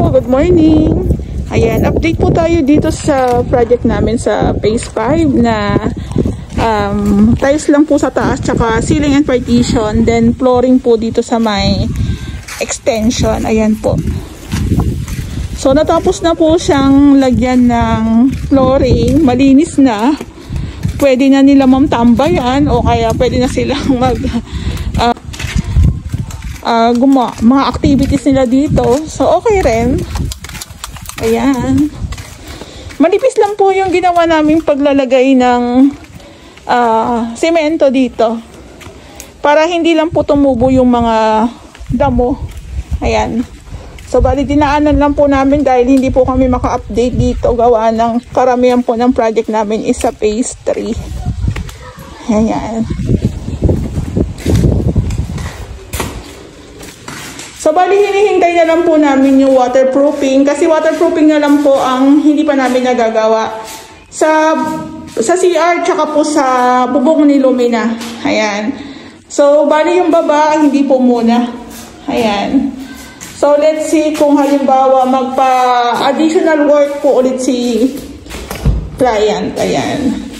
po, good morning. Ayan, update po tayo dito sa project namin sa phase 5 na tiles lang po sa taas, tsaka ceiling and partition, then flooring po dito sa may extension. Ayan po. So natapos na po siyang lagyan ng flooring, malinis na. Pwede na nila mamtambayan o kaya pwede na silang mga activities nila dito. So okay rin. Ayan. Manipis lang po yung ginawa naming paglalagay ng semento dito. Para hindi lang po tumubo yung mga damo. Ayan. So bali dinaanan lang po namin dahil hindi po kami maka-update dito. Gawa ng karamihan po ng project namin is sa phase 3. Ayan. So, bali hinihintay na lang po namin yung waterproofing kasi waterproofing na lang po ang hindi pa namin nagagawa sa CR tsaka po sa bubong ni Lumina. Ayan. So, bali yung baba, hindi po muna. Ayan. So, let's see kung halimbawa magpa-additional work po ulit si client. Ayan.